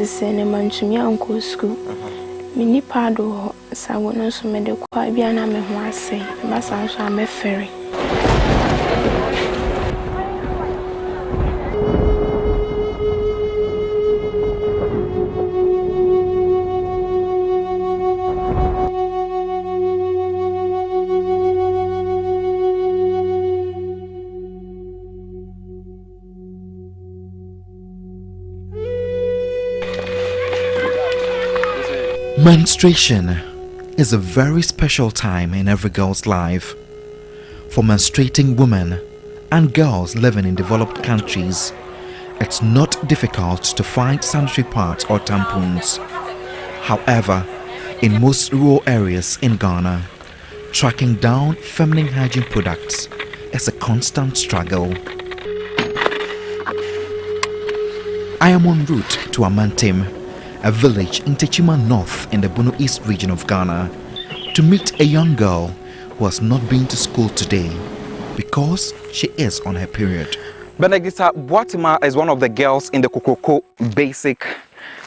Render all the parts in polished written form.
Send a man to me uncle school. Mini pado, Sagono, so made the quite be an ame who I say, but I'm a ferry. Menstruation is a very special time in every girl's life. For menstruating women and girls living in developed countries, it's not difficult to find sanitary pads or tampons. However, in most rural areas in Ghana, tracking down feminine hygiene products is a constant struggle. I am en route to Amantim, a village in Techima North in the Bono East region of Ghana, to meet a young girl who has not been to school today because she is on her period. Benedicta Boatima is one of the girls in the Kokoko Basic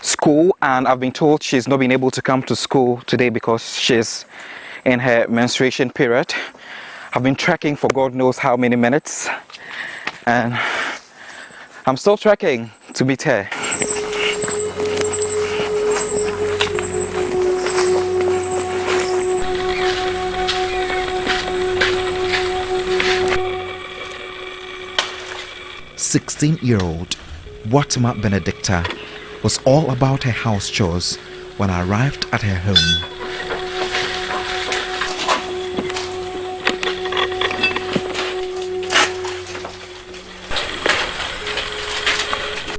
School, and I've been told she's not been able to come to school today because she's in her menstruation period. I've been tracking for God knows how many minutes, and I'm still tracking to meet her. "16-year-old Boatima Benedicta was all about her house chores when I arrived at her home.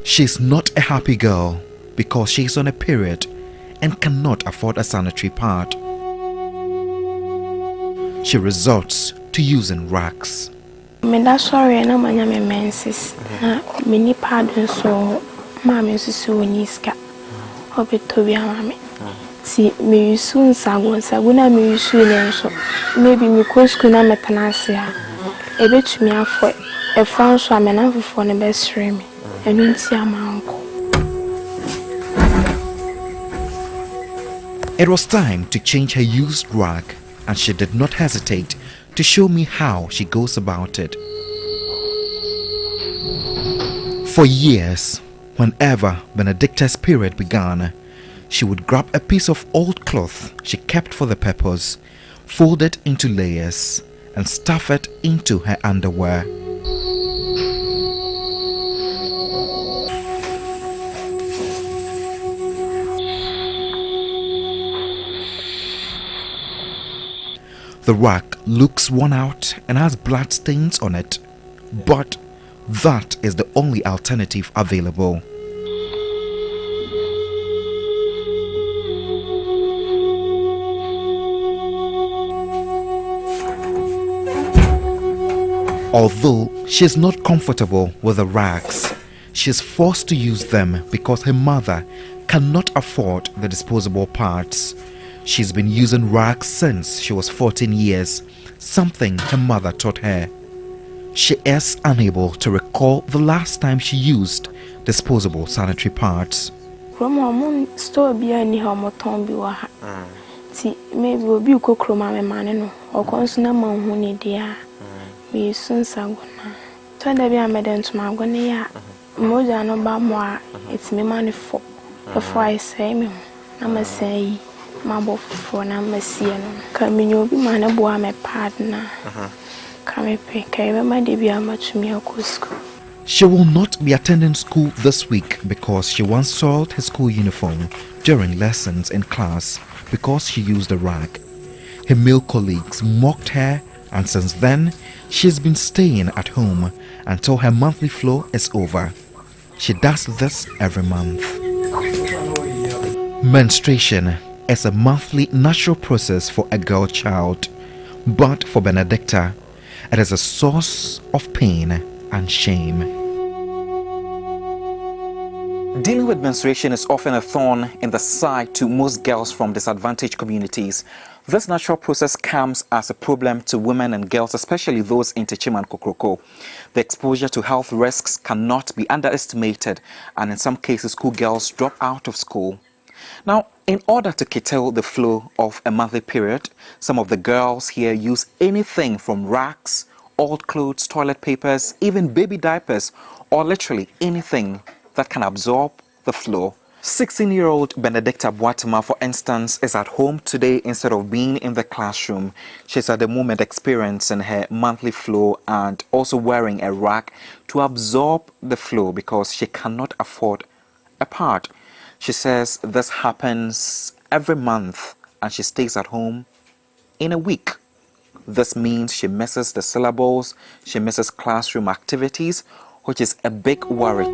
She's not a happy girl because she's on a period and cannot afford a sanitary pad. She resorts to using rags. That's sorry, and I'm a menses. Many pardons, so Mammy so niska. Hope it to be a mammy. See, me soon, Saguna, me soon, so maybe me coach could not metanasia. A bit to me for a French woman for the best stream. I mean, see, my uncle. It was time to change her used rag, and she did not hesitate to show me how she goes about it. For years, whenever Benedicta's period began, she would grab a piece of old cloth she kept for the purpose, fold it into layers, and stuff it into her underwear. The rag looks worn out and has blood stains on it, but that is the only alternative available. Although she is not comfortable with the rags, she is forced to use them because her mother cannot afford the disposable parts. She's been using rags since she was 14 years, something her mother taught her. She is unable to recall the last time she used disposable sanitary pads. From store be any homoton be waha. See, maybe will be cocroma maneno or consonant man who need dear. Me soon saguna. Turn the be a maiden to my gonia. Moja no bamwa, it's me money for. Before I say me, I must say. Mabo for na masiano kaminyo bi mana boa me partner kame pe kai be ma de bi amatumi akosko. She will not be attending school this week because she once soiled her school uniform during lessons in class because she used a rag. Her male colleagues mocked her, and since then she's been staying at home until her monthly flow is over. She does this every month. Menstruation is a monthly natural process for a girl child, but for Benedicta, it is a source of pain and shame. Dealing with menstruation is often a thorn in the side to most girls from disadvantaged communities. This natural process comes as a problem to women and girls, especially those in Techim and Kokroko. The exposure to health risks cannot be underestimated, and in some cases, schoolgirls drop out of school. Now, in order to curtail the flow of a monthly period, some of the girls here use anything from rags, old clothes, toilet papers, even baby diapers, or literally anything that can absorb the flow. 16-year-old Benedicta Boatima, for instance, is at home today instead of being in the classroom. She's at the moment experiencing her monthly flow and also wearing a rag to absorb the flow because she cannot afford a pad. She says this happens every month and she stays at home in a week. This means she misses the syllables, she misses classroom activities, which is a big worry.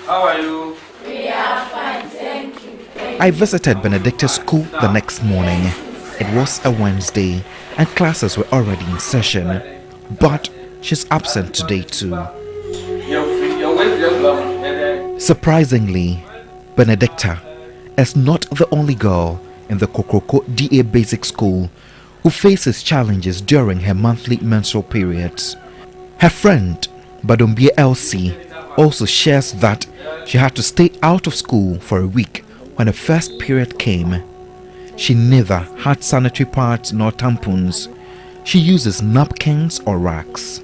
How are you? We are fine, thank you. I visited Benedicta's school the next morning. It was a Wednesday and classes were already in session, but she's absent today too. Surprisingly, Benedicta is not the only girl in the Kokroko DA Basic School who faces challenges during her monthly menstrual periods. Her friend, Badombie Elsie, also shares that she had to stay out of school for a week when her first period came. She neither had sanitary pads nor tampons. She uses napkins or rags.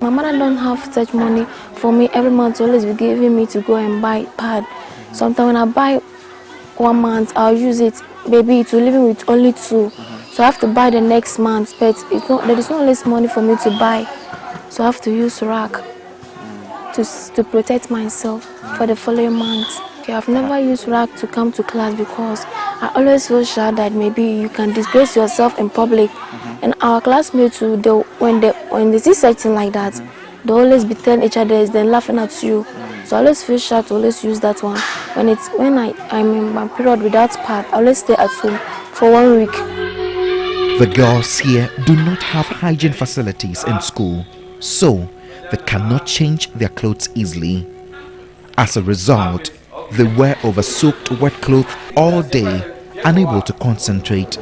My mother don't have such money for me every month, always be giving me to go and buy pad. Sometimes when I buy 1 month, I'll use it. Baby, it will leave me with only 2. So I have to buy the next month, but there is no less money for me to buy. So I have to use rag to protect myself for the following month. I've never used rag to come to class because I always feel shy that maybe you can disgrace yourself in public. And our classmates too, when they see something like that, they always be telling each other, then laughing at you. So I always feel shy to always use that one. When I'm in my period without pad, I always stay at home for 1 week. The girls here do not have hygiene facilities in school, so they cannot change their clothes easily. As a result, they wear over-soaked wet clothes all day, unable to concentrate.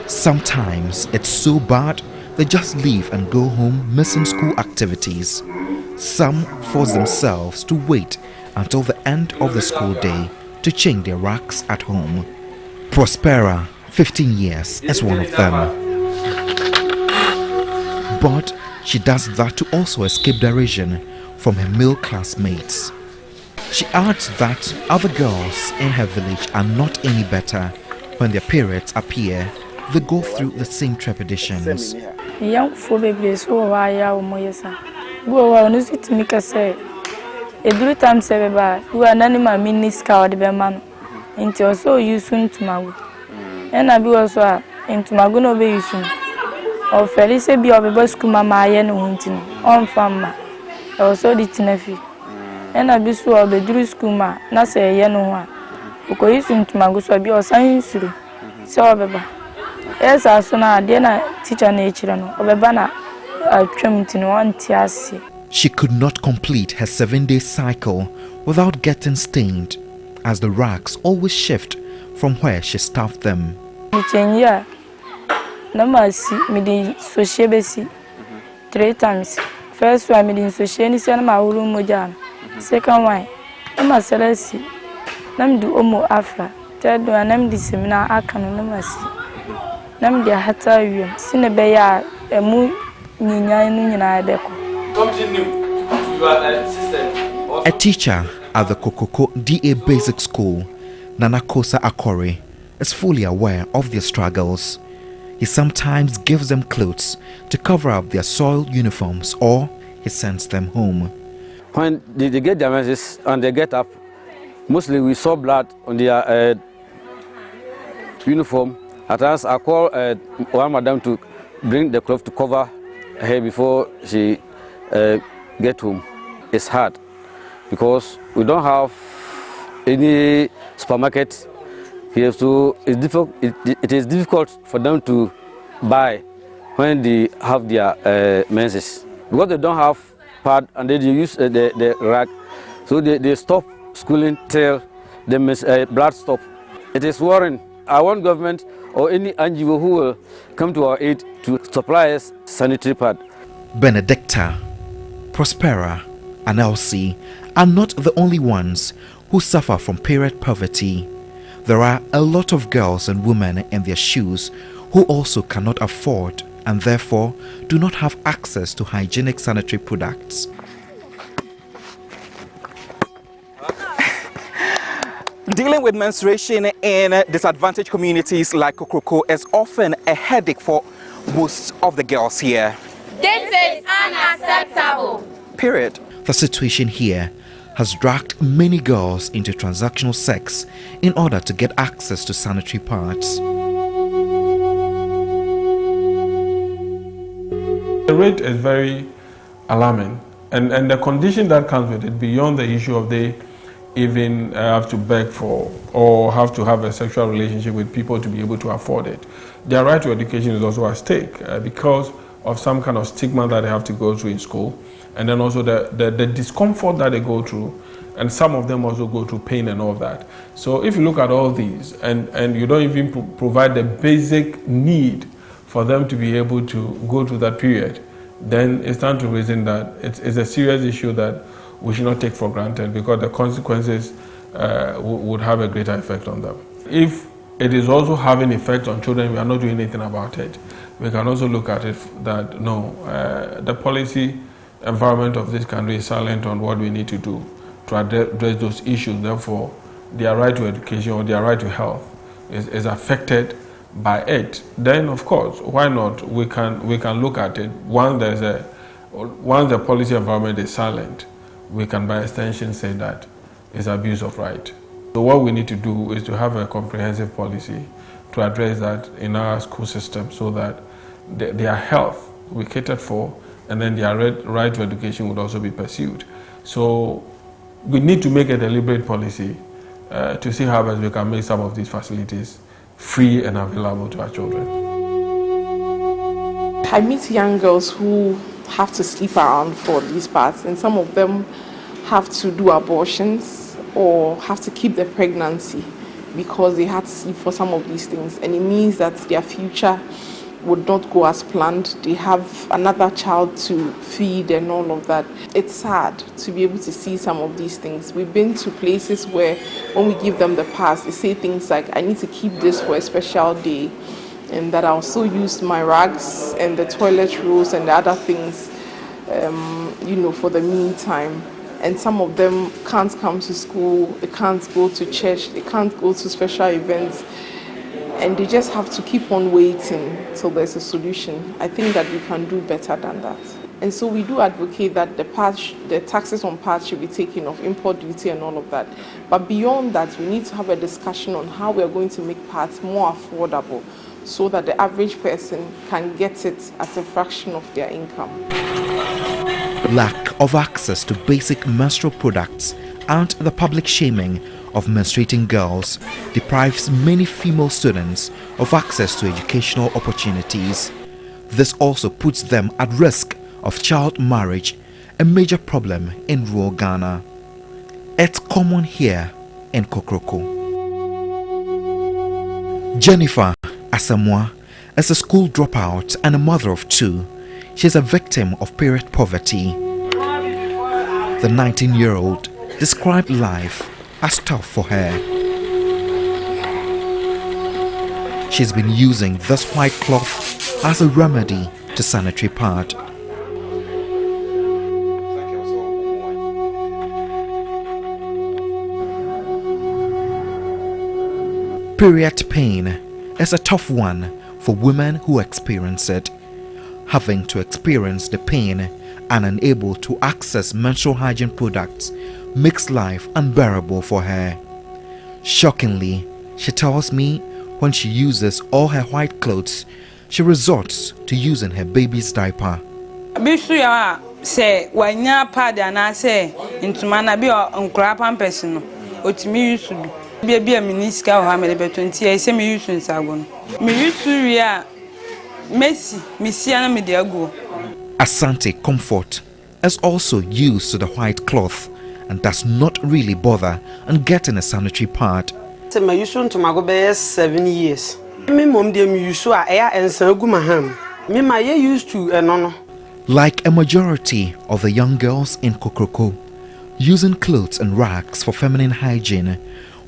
Sometimes it's so bad they just leave and go home missing school activities. Some force themselves to wait until the end of the school day to change their rags at home. Prospera, 15 years, is one of them. But she does that to also escape derision from her male classmates. She adds that other girls in her village are not any better. When their periods appear, they go through the same trepidations. Young for baby, so why are Moyesa? Go on, is it to make us say? A 3 times ever, who are an animal minisca or the beman, into also you soon to my wood. And I be also into my gun obey you soon. Or Felice be of a bus kuma my yen hunting on farmer. Also the nephew. And I be so of the Drew Skuma, not say a yen one. Because you soon to my goose be or science through. So, yes, I saw now, then teacher nature of a banner. I trimmed in 1 tiasi. She could not complete her 7-day cycle without getting stained, as the rags always shift from where she stuffed them. Number C, me sociable 3 times. First one, me sociable, send my room mojan. Second one, I'm a celesi. Nam do omo afra. Third one, I'm the seminar, I can number C. Nam dia hata you, Sinebeya, a moo, Nina, Deco. Something new. You are an assistant. A teacher at the Kokoko DA Basic School, Nanakosa Akori, is fully aware of their struggles. He sometimes gives them clothes to cover up their soiled uniforms, or he sends them home. When they get their messages and they get up, mostly we saw blood on their uniform. At times I call one madam to bring the cloth to cover her before she get home. It's hard because we don't have any supermarket here, so it's difficult. It is difficult for them to buy when they have their menses because they don't have pad and then they use the rag. So they stop schooling till the blood stop. It is worrying. I want government or any NGO who will come to our aid to supply us sanitary pad. Benedicta, Prospera, and Elsie are not the only ones who suffer from period poverty. There are a lot of girls and women in their shoes who also cannot afford and therefore do not have access to hygienic sanitary products. Dealing with menstruation in disadvantaged communities like Kokroko is often a headache for most of the girls here. This is unacceptable. Period. The situation here has dragged many girls into transactional sex in order to get access to sanitary pads. The rate is very alarming, and the condition that comes with it, beyond the issue of they even have to beg for or have to have a sexual relationship with people to be able to afford it. Their right to education is also at stake because of some kind of stigma that they have to go through in school, and then also the discomfort that they go through, and some of them also go through pain and all of that. So if you look at all these and you don't even provide the basic need for them to be able to go through that period, then it's time to reason that it's a serious issue that we should not take for granted, because the consequences would have a greater effect on them. If it is also having effect on children, we are not doing anything about it. We can also look at it that no, the policy environment of this country is silent on what we need to do to address those issues. Therefore, their right to education or their right to health is affected by it. Then, of course, why not? We can look at it. Once the policy environment is silent, we can by extension say that it's abuse of right. So what we need to do is to have a comprehensive policy to address that in our school system, so that their health will be catered for, and then their right to education would also be pursued. So we need to make a deliberate policy to see how best we can make some of these facilities free and available to our children. I meet young girls who have to sleep around for these parts, and some of them have to do abortions or have to keep their pregnancy because they had to sleep for some of these things, and it means that their future would not go as planned. They have another child to feed and all of that. It's sad to be able to see some of these things. We've been to places where when we give them the pass, they say things like, I need to keep this for a special day, and that I'll still use my rags and the toilet rolls and the other things, for the meantime. And some of them can't come to school, they can't go to church, they can't go to special events, and they just have to keep on waiting till there's a solution. I think that we can do better than that. And so we do advocate that the taxes on pads should be taken off, import duty and all of that. But beyond that, we need to have a discussion on how we are going to make pads more affordable, so that the average person can get it at a fraction of their income. Lack of access to basic menstrual products and the public shaming of menstruating girls deprives many female students of access to educational opportunities. This also puts them at risk of child marriage, a major problem in rural Ghana. It's common here in Kokroko. Jennifer Asamoah is a school dropout and a mother of two. She's a victim of period poverty. The 19-year-old described life as tough for her. She's been using this white cloth as a remedy to sanitary pad. Period pain is a tough one for women who experience it. Having to experience the pain and unable to access menstrual hygiene products makes life unbearable for her. Shockingly, she tells me when she uses all her white clothes, she resorts to using her baby's diaper. Say wanya pad ana say ntuma na bi onkra pampers no otimi yusu bi bia miniska o ha me be 20 e say me yusu nsago no me yusu wi a Messi, Messiana Mediago. Asante Comfort is also used to the white cloth and does not really bother on getting a sanitary pad. I used to go be 7 years. Me mom dem used to me used to Like a majority of the young girls in Kokroko, using clothes and rags for feminine hygiene,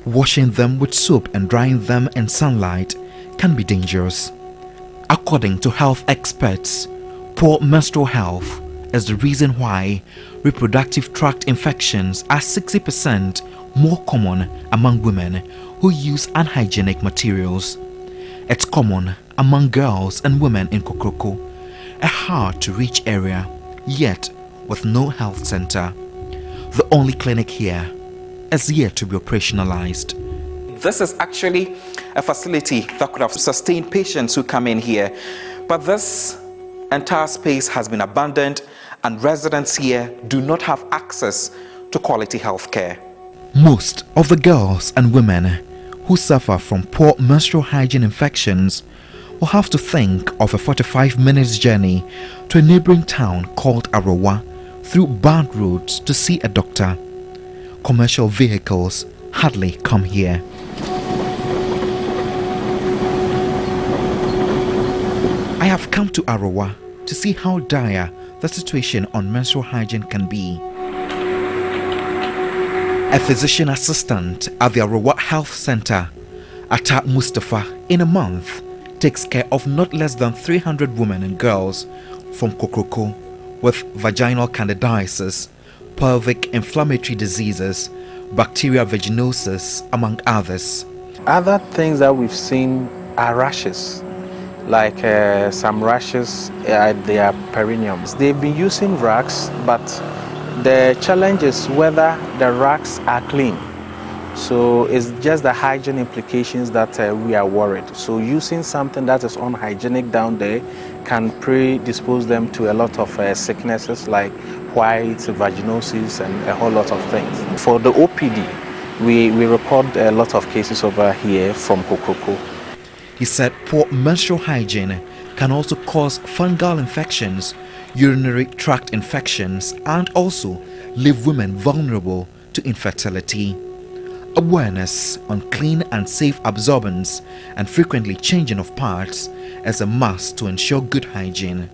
washing them with soap and drying them in sunlight can be dangerous. According to health experts, poor menstrual health is the reason why reproductive tract infections are 60% more common among women who use unhygienic materials. It's common among girls and women in Kokroko, a hard-to-reach area, yet with no health center. The only clinic here is yet to be operationalized. This is actually a facility that could have sustained patients who come in here, but this entire space has been abandoned and residents here do not have access to quality health care. Most of the girls and women who suffer from poor menstrual hygiene infections will have to think of a 45-minute journey to a neighboring town called Arowa through bad roads to see a doctor. Commercial vehicles hardly come here. I have come to Arowa to see how dire the situation on menstrual hygiene can be. A physician assistant at the Arowa Health Center, Atta Mustafa, in a month takes care of not less than 300 women and girls from Kokroko with vaginal candidiasis, pelvic inflammatory diseases, bacterial vaginosis, among others. Other things that we've seen are rashes, like some rashes at their perineums. They've been using rags, but the challenge is whether the rags are clean. So it's just the hygiene implications that we are worried. So using something that is unhygienic down there can predispose them to a lot of sicknesses like white, vaginosis, and a whole lot of things. For the OPD, we record a lot of cases over here from Kokroko. He said poor menstrual hygiene can also cause fungal infections, urinary tract infections, and also leave women vulnerable to infertility. Awareness on clean and safe absorbance and frequently changing of parts is a must to ensure good hygiene.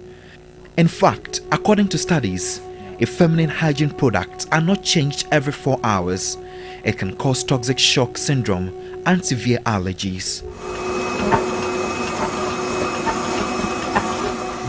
In fact, according to studies, if feminine hygiene products are not changed every 4 hours, it can cause toxic shock syndrome and severe allergies.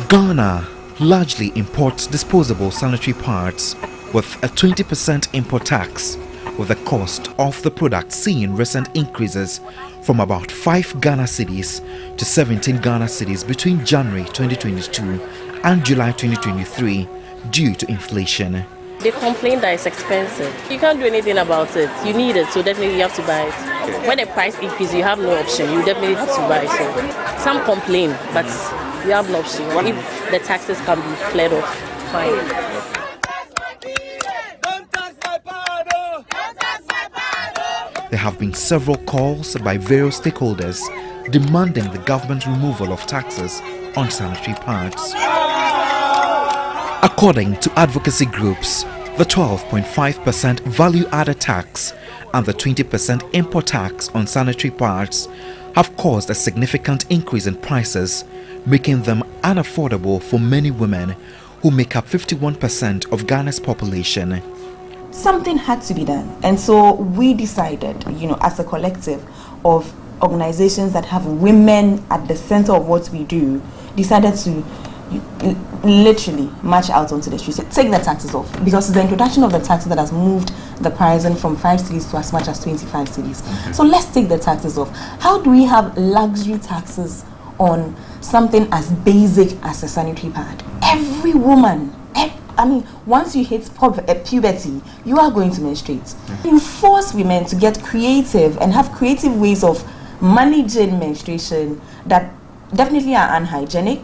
Ghana largely imports disposable sanitary parts with a 20% import tax, with the cost of the product seeing recent increases from about 5 Ghana cedis to 17 Ghana cedis between January 2022 and July 2023 due to inflation. They complain that it's expensive. You can't do anything about it. You need it, so definitely you have to buy it. When the price increases, you have no option. You definitely have to buy it. So some complain, but you have no option. If the taxes can be cleared off, fine. There have been several calls by various stakeholders demanding the government removal of taxes on sanitary pads. According to advocacy groups, the 12.5% value-added tax and the 20% import tax on sanitary pads have caused a significant increase in prices, making them unaffordable for many women who make up 51% of Ghana's population. Something had to be done, and so we decided, as a collective of organizations that have women at the center of what we do, decided to literally march out onto the streets, take the taxes off, because it's the introduction of the taxes that has moved the pricing from 5 cedis to as much as 25 cedis. So let's take the taxes off. How do we have luxury taxes on something as basic as a sanitary pad? Every woman, once you hit puberty, you are going to menstruate. You force women to get creative and have creative ways of managing menstruation that definitely are unhygienic,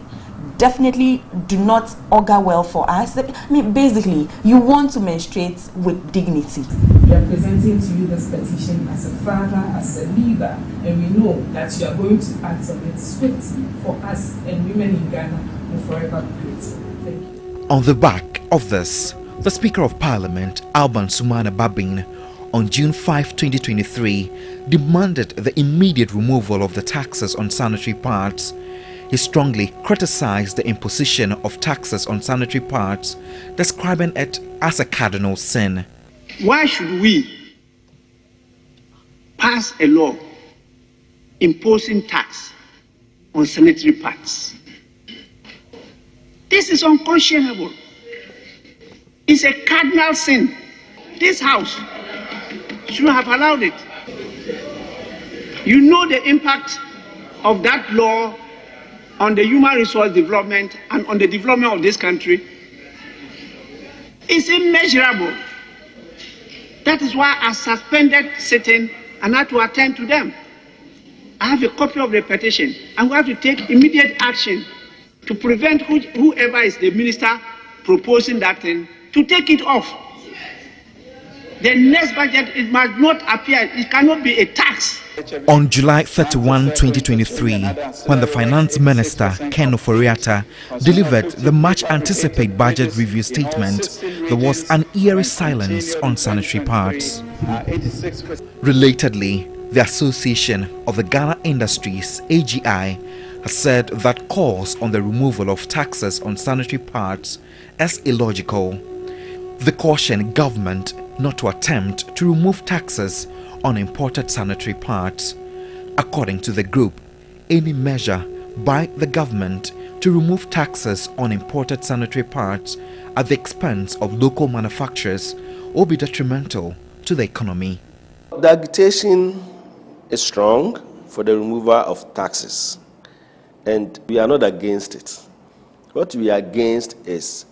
definitely do not augur well for us. Basically, you want to menstruate with dignity. We are presenting to you this petition as a father, as a leader, and we know that you are going to act on it swiftly for us, and women in Ghana will forever be great. Thank you. On the back of this, The Speaker of Parliament, Alban Sumana Babin, on June 5, 2023, demanded the immediate removal of the taxes on sanitary pads. He strongly criticized the imposition of taxes on sanitary pads, describing it as a cardinal sin. Why should we pass a law imposing tax on sanitary pads? This is unconscionable. It's a cardinal sin. This house should have allowed it. You know the impact of that law on the human resource development and on the development of this country. It's immeasurable. That is why I suspended sitting and had to attend to them. I have a copy of the petition, and we have to take immediate action to prevent whoever is the minister proposing that thing to take it off. The next budget, it must not appear, it cannot be a tax. On July 31, 2023, when the Finance Minister, Ken Ofori-Atta, delivered the much-anticipated budget review statement, there was an eerie silence on sanitary pads. Relatedly, the Association of the Ghana Industries, AGI, has said that calls on the removal of taxes on sanitary pads is illogical. They caution government not to attempt to remove taxes on imported sanitary pads. According to the group, any measure by the government to remove taxes on imported sanitary pads at the expense of local manufacturers will be detrimental to the economy. The agitation is strong for the removal of taxes, and we are not against it. What we are against is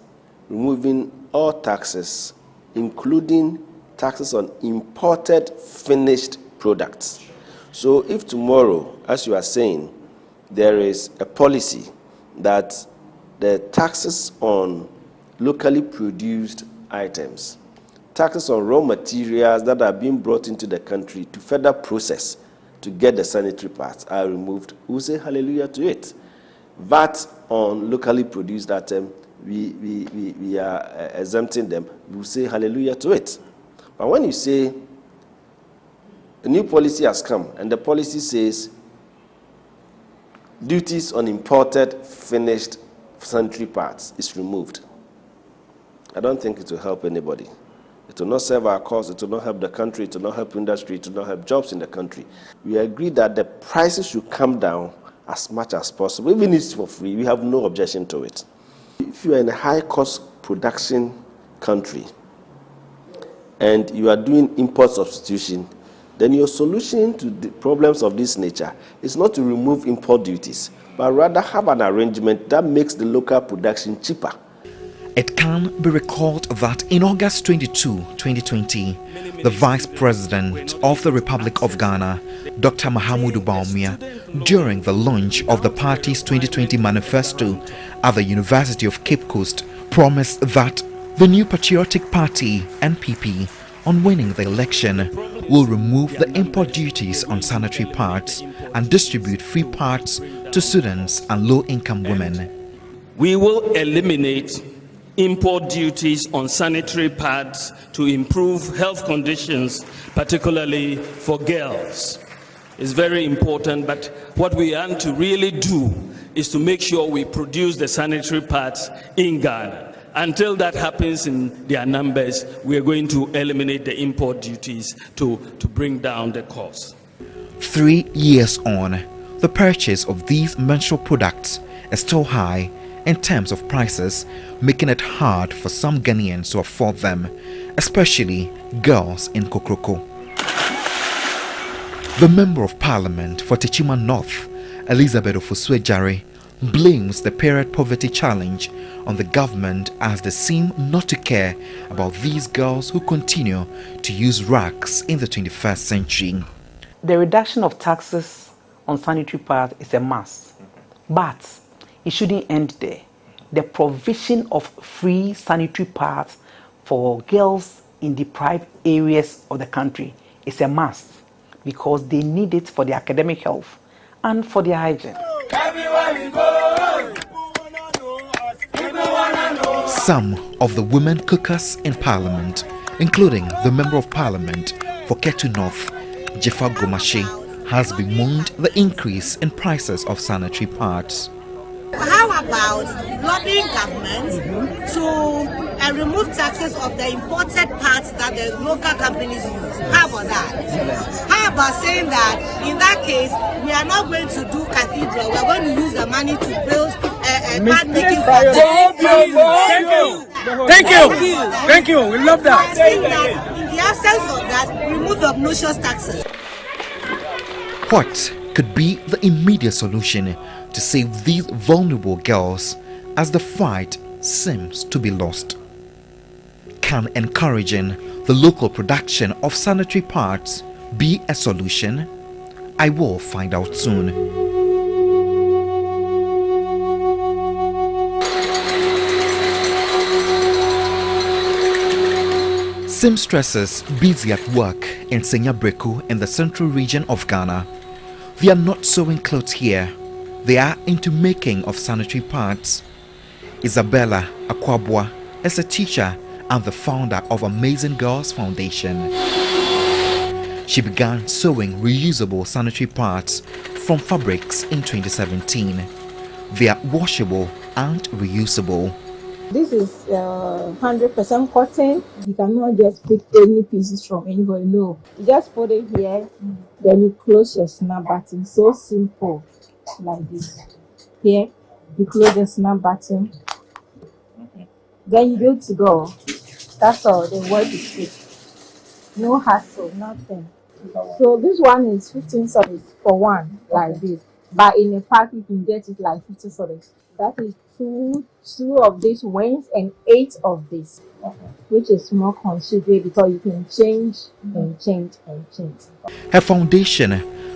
removing all taxes, including taxes on imported finished products. So if tomorrow, as you are saying, there is a policy that the taxes on locally produced items, taxes on raw materials that are being brought into the country to further process to get the sanitary parts are removed, we'll say hallelujah to it. VAT on locally produced items, we are exempting them, we'll say hallelujah to it. But when you say a new policy has come and the policy says duties on imported finished sanitary parts is removed, I don't think it will help anybody. It will not serve our cause, it will not help the country, it will not help industry, it will not help jobs in the country. We agree that the prices should come down as much as possible. Even if it's for free, we have no objection to it. If you are in a high-cost production country and you are doing import substitution, then your solution to the problems of this nature is not to remove import duties, but rather have an arrangement that makes the local production cheaper. It can be recalled that in August 22, 2020, the Vice President of the Republic of Ghana, Dr. Mahamudu Bawumia, during the launch of the party's 2020 manifesto at the University of Cape Coast, promised that the new Patriotic Party, NPP, on winning the election, will remove the import duties on sanitary pads and distribute free pads to students and low-income women. We will eliminate import duties on sanitary pads to improve health conditions, particularly for girls. It's very important, but what we want to really do is to make sure we produce the sanitary pads in Ghana. Until that happens in their numbers, we are going to eliminate the import duties to bring down the cost. 3 years on, the purchase of these menstrual products is still high in terms of prices, making it hard for some Ghanaians to afford them, especially girls in Kokroko. The Member of Parliament for Techima North, Elizabeth Ofusue-Jare, blames the period poverty challenge on the government as they seem not to care about these girls who continue to use rags in the 21st century. The reduction of taxes on sanitary pads is a must, but it shouldn't end there. The provision of free sanitary pads for girls in deprived areas of the country is a must because they need it for their academic health and for their hygiene. Some of the women cookers in Parliament, including the Member of Parliament for Ketu North, Jefa Gomashi, has bemoaned the increase in prices of sanitary pads. How about lobbying government to remove taxes of the imported parts that the local companies use? How about that? How about saying that in that case we are not going to do cathedral, we are going to use the money to build pad making factory? Thank you. We love that. Saying that in the absence of that, remove the obnoxious taxes. What could be the immediate solution to save these vulnerable girls as the fight seems to be lost? Can encouraging the local production of sanitary pads be a solution? I will find out soon. Seamstresses busy at work in Senya Breku in the central region of Ghana. They are not sewing clothes here. They are into making of sanitary pads. Isabella Akwabwa is a teacher and the founder of Amazing Girls Foundation. She began sewing reusable sanitary pads from fabrics in 2017. They are washable and reusable. This is 100% cotton. You cannot just pick any pieces from anybody. No, you just put it here, then you close your snap button. So simple, like this. Here, you close the snap button. Then you're good to go. That's all. The work is good. No hassle, nothing. So this one is 15 solids for one, like this. But in a pack, you can get it like 50 solids. That is two of these wings and 8 of this, which is more considerable because you can change and change and change. Her foundation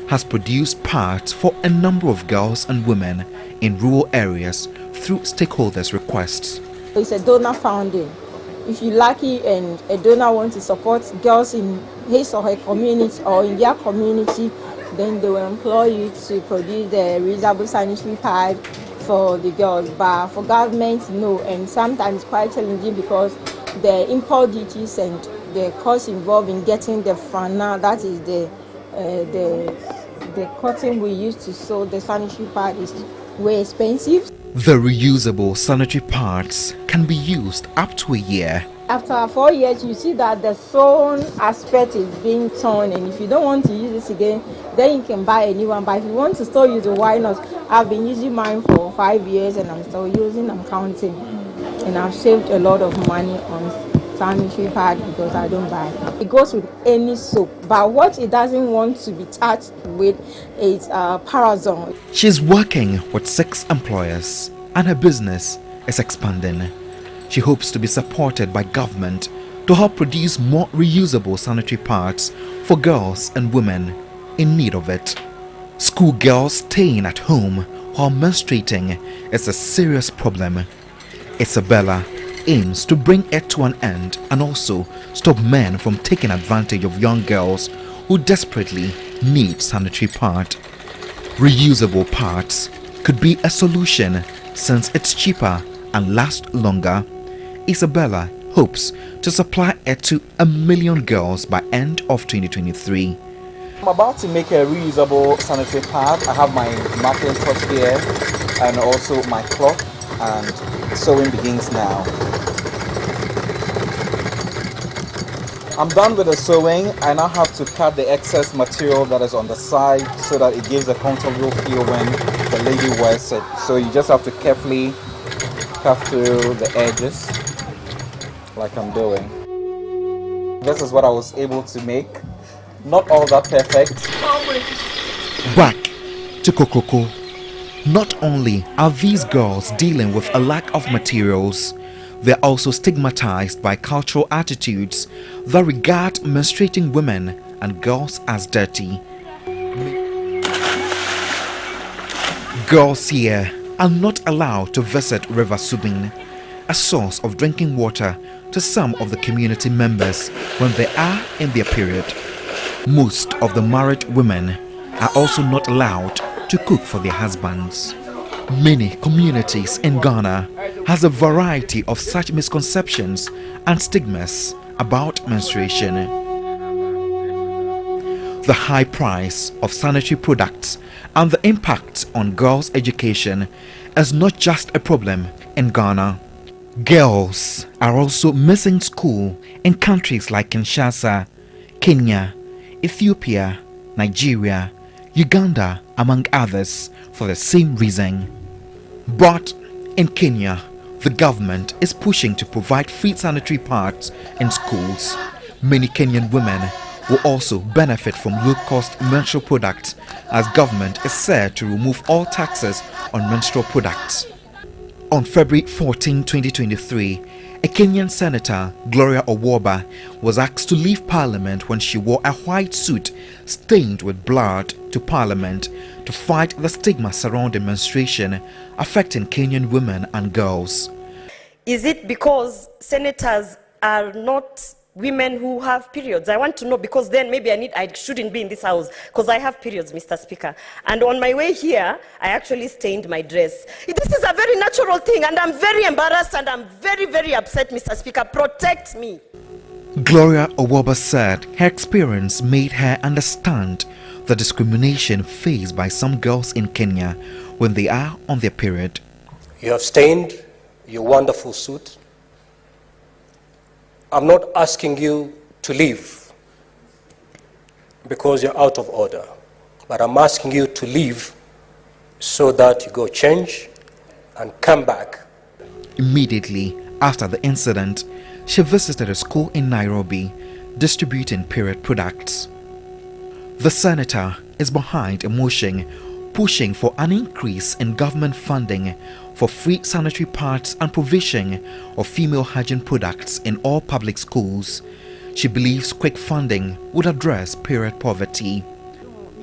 has produced pads for a number of girls and women in rural areas through stakeholders' requests. It's a donor founding. If you're lucky and a donor wants to support girls in his or her community or in their community, then they will employ you to produce the reusable sanitary pad for the girls. But for government, no, and sometimes quite challenging because the import duties and the cost involved in getting the frana, that is the cotton we use to sew the sanitary pad, is way expensive. The reusable sanitary pads can be used up to a year. After 4 years, you see that the sewn aspect is being torn, and if you don't want to use this again, then you can buy a new one. But if you want to still use it, why not? I've been using mine for 5 years and I'm still using, I'm counting. And I've saved a lot of money on sanitary pad because I don't buy it. It goes with any soap, but what it doesn't want to be touched with is Parazone. She's working with 6 employers and her business is expanding. She hopes to be supported by government to help produce more reusable sanitary pads for girls and women in need of it. Schoolgirls staying at home while menstruating is a serious problem. Isabella aims to bring it to an end and also stop men from taking advantage of young girls who desperately need sanitary pads. Reusable pads could be a solution since it's cheaper and lasts longer. Isabella hopes to supply it to 1 million girls by end of 2023. I'm about to make a reusable sanitary pad. I have my marking pot here and also my cloth, and sewing begins now. I'm done with the sewing. I now have to cut the excess material that is on the side so that it gives a comfortable feel when the lady wears it. So you just have to carefully cut through the edges like I'm doing. This is what I was able to make. Not all that perfect. Back to Kokoko. Not only are these girls dealing with a lack of materials, they're also stigmatized by cultural attitudes that regard menstruating women and girls as dirty. Girls here are not allowed to visit River Subin, a source of drinking water to some of the community members when they are in their period. Most of the married women are also not allowed to cook for their husbands. Many communities in Ghana has a variety of such misconceptions and stigmas about menstruation. The high price of sanitary products and the impact on girls' education is not just a problem in Ghana. Girls are also missing school in countries like Kinshasa, Kenya, Ethiopia, Nigeria, Uganda, among others, for the same reason. But in Kenya, the government is pushing to provide free sanitary pads in schools. Many Kenyan women will also benefit from low-cost menstrual products, as government is set to remove all taxes on menstrual products. On February 14, 2023, a Kenyan senator, Gloria Owoba, was asked to leave parliament when she wore a white suit stained with blood to parliament to fight the stigma surrounding menstruation affecting Kenyan women and girls. Is it because senators are not women who have periods? I want to know, because then maybe I shouldn't be in this house because I have periods, Mr. Speaker. And on my way here, I actually stained my dress. This is a very natural thing, and I'm very embarrassed and I'm very, very upset, Mr. Speaker. Protect me. Gloria Owoba said her experience made her understand the discrimination faced by some girls in Kenya when they are on their period. You have stained your wonderful suit. I'm not asking you to leave because you're out of order, but I'm asking you to leave so that you go change and come back. Immediately after the incident, she visited a school in Nairobi distributing period products. The senator is behind a motion pushing for an increase in government funding for free sanitary pads and provision of female hygiene products in all public schools. She believes quick funding would address period poverty.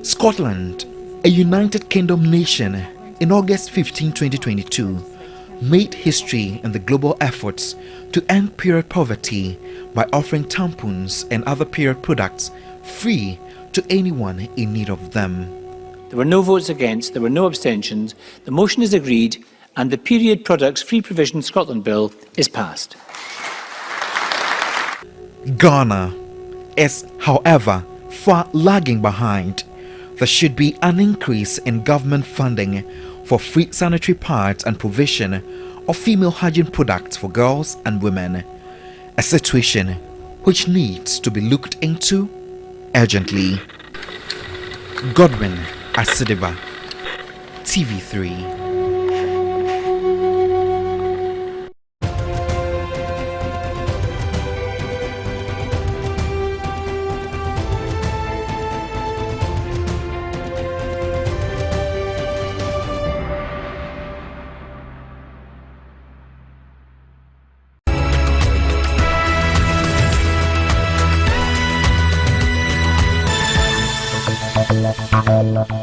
Scotland, a United Kingdom nation, in August 15, 2022, made history in the global efforts to end period poverty by offering tampons and other period products free to anyone in need of them. There were no votes against, there were no abstentions. The motion is agreed and the Period Products Free Provision Scotland Bill is passed. Ghana is, however, far lagging behind. There should be an increase in government funding for free sanitary pads and provision of female hygiene products for girls and women, a situation which needs to be looked into urgently. Godwin Asidiba, TV3. La